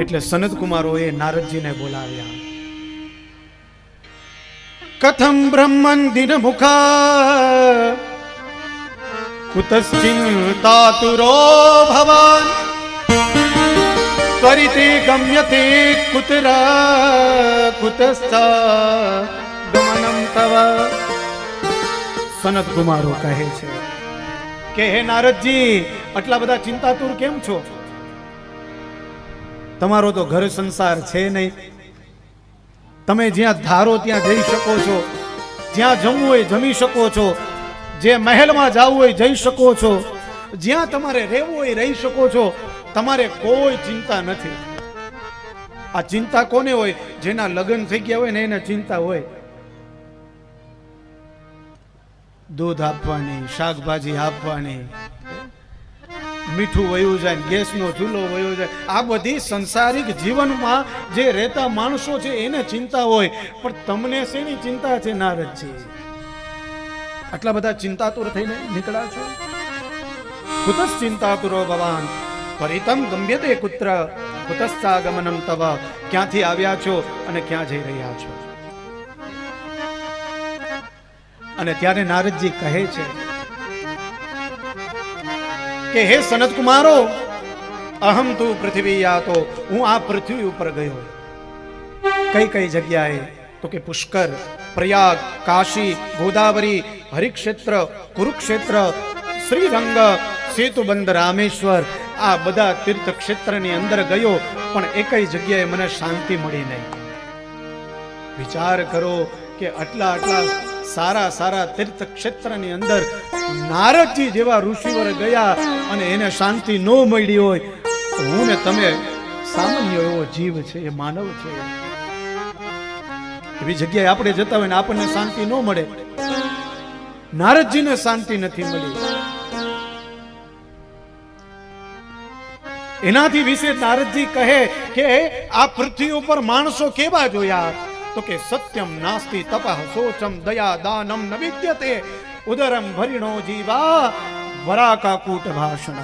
એટલે સનત કુમારોએ નારદજીને બોલાવ્યા. કથમ બ્રહ્મન દિન મુખા કુતશ્ચિંતાતુરો ભવાન ત્વરિતે ગમ્યતે કુતર કુતશ્ચ ગમનમ તવ. સનત કુમારો કહે છે કે હે નારદજી, આટલા બધા ચિંતાતુર કેમ છો? તમારો તો ઘર સંસાર છે નહીં. તમે જ્યાં ધારો ત્યાં જઈ શકો છો, જ્યાં જમવું હોય જમી શકો છો, જે મહેલમાં જવું હોય જઈ શકો છો, જ્યાં તમારે રહેવું હોય રહી શકો છો. તમારે કોઈ ચિંતા નથી. આ ચિંતા કોને હોય? જેના લગ્ન થઈ ગયા હોય ને એને ચિંતા હોય. દૂધ આપવાની, શાકભાજી આપવાની, મીઠું વયું જાય, ગેસનો ચૂલો વયો જાય, આ બધી સંસારિક જીવનમાં જે રહેતા માણસો છે એને ચિંતા હોય. પણ તમને શેની ચિંતા છે નારદજી? આટલા બધા ચિંતાતુર થઈને નીકળ્યા છો. કુતસ ચિંતાતુરો ભવાન ત્વરિતમ ગમ્યતે કુત્ર કુતશ્ચાગમનમ તવ. ક્યાંથી આવ્યા છો અને ક્યાં જઈ રહ્યા છો? અને ત્યારે નારદજી કહે છે કે હે સનત કુમારો, અહમ તુ પૃથ્વી યાતો. હું આ પૃથ્વી ઉપર ગયો. કઈ કઈ જગ્યાએ? તો કે પુષ્કર, પ્રયાગ, કાશી, ગોદાવરી, હરિક્ષેત્ર, કુરુક્ષેત્ર, શ્રીરંગ, સેતુબંધ, રામેશ્વર, આ બધા તીર્થ ક્ષેત્રની અંદર ગયો, પણ એકઈ જગ્યાએ મને શાંતિ મળી નહીં. વિચાર કરો કે આટલા સારા સારા તીર્થ ક્ષેત્રની અંદર નારદજી જેવા ઋષિવર ગયા અને એને શાંતિ ન મળી હોય, તો હું ને તમે સામાન્ય એવો જીવ છે, એ માનવ છે. એવી જગ્યાએ આપણે જતા હોય ને આપણને શાંતિ ન મળે. નારદજીને શાંતિ નથી મળી. એનાથી વિશે નારદજી કહે કે આ પૃથ્વી ઉપર માણસો કેવા જોયા? તો કે સત્યમ નાસ્તિ તપઃ શોચમ દયા દાનમ ન વિદ્યતે ઉદરમ ભરિણો જીવા વરાકાકૂટ ભાષણ.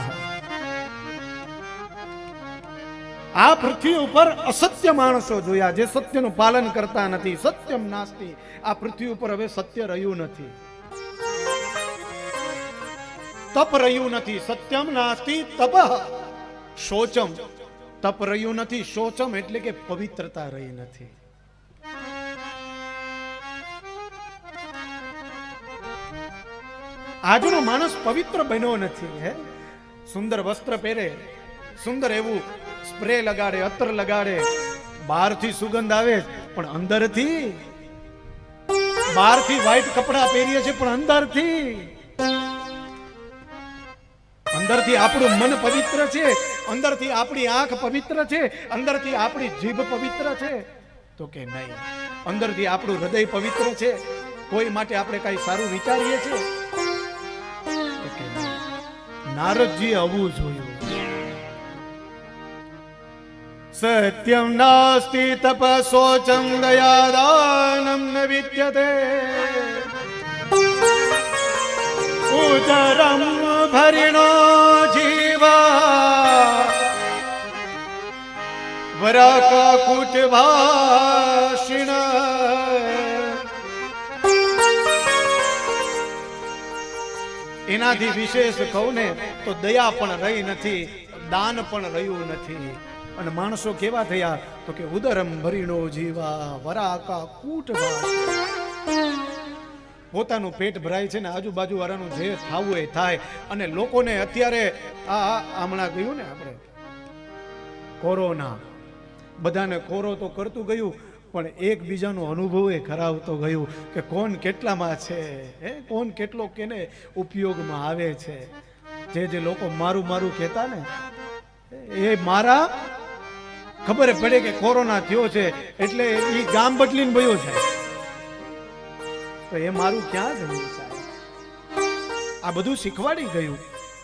આ પૃથ્વી ઉપર અસત્ય માણસો જોયા, જે સત્યનું પાલન કરતા નથી. સત્યમ નાસ્તિ. આ પૃથ્વી ઉપર હવે સત્ય રહ્યું નથી, તપ રહ્યું નથી. સત્યમ નાસ્તિ તપઃ શોચમ. તપ રહ્યું નથી. શોચમ એટલે કે પવિત્રતા રહી નથી. આજનો માણસ પવિત્ર બન્યો નથી. હે, સુંદર વસ્ત્ર પહેરે, સુંદર એવું સ્પ્રે લગાડે, અત્તર લગાડે, બહારથી સુગંધ આવે, પણ અંદરથી બહારથી વ્હાઈટ કપડા પહેરીએ છે, પણ અંદરથી આપણું મન પવિત્ર છે, અંદરથી આપણી આંખ પવિત્ર છે, અંદરથી આપણી જીભ પવિત્ર છે? તો કે નહીં. અંદરથી આપણું હૃદય પવિત્ર છે? કોઈ માટે આપણે કઈ સારું વિચારીએ છીએ? નારદજી આવું જોયું. સત્યમ નાસ્તિ તપસોચમ દયાદાનમ ન વિદ્યતે ઉદરમ ભરિણો જીવા વરાકાકૂટ ભાષિણ. એનાથી વિશેષ કહું ને તો દયા પણ રહી નથી, દાન પણ રહ્યું નથી. અને માણસો કેવા થયા? તો કે ઉદરમ ભરીનો જીવા વરાકાકૂટ ભાષિણ. પોતાનું પેટ ભરાય છે ને આજુબાજુ વાળાનું જે થાવું એ થાય. અને લોકોને અત્યારે આ હમણાં ગયું ને આપણે કોરોના, બધાને કોરો તો કરતું ગયું, પણ એકબીજાનો અનુભવ એ કરાવતો ગયું કે કોણ કેટલામાં છે, કોણ કેટલો કેને ઉપયોગમાં આવે છે. જે લોકો મારું મારું કહેતા ને, એ મારા ખબર પડે કે કોરોના થયો છે એટલે એ ગામ બદલીને ગયો છે, તો એ મારું ક્યાં જવું સાહેબ? આ બધું શીખવાડી ગયું.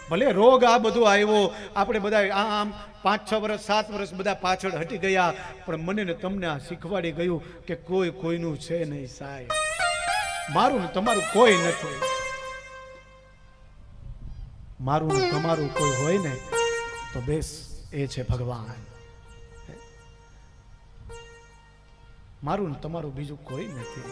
ભલે રોગ આ બધું આવ્યો, આપણે બધા આમ 5-6 વર્ષ 7 વર્ષ બધા પાછળ હટી ગયા, પણ મને ને તમને આ શીખવાડી ગયું કે કોઈ કોઈનું છે નહીં સાહેબ. મારું ને તમારું કોઈ નથી. મારું ને તમારું કોઈ હોય ને તો બેસ એ છે ભગવાન. મારું ને તમારું બીજું કોઈ નથી.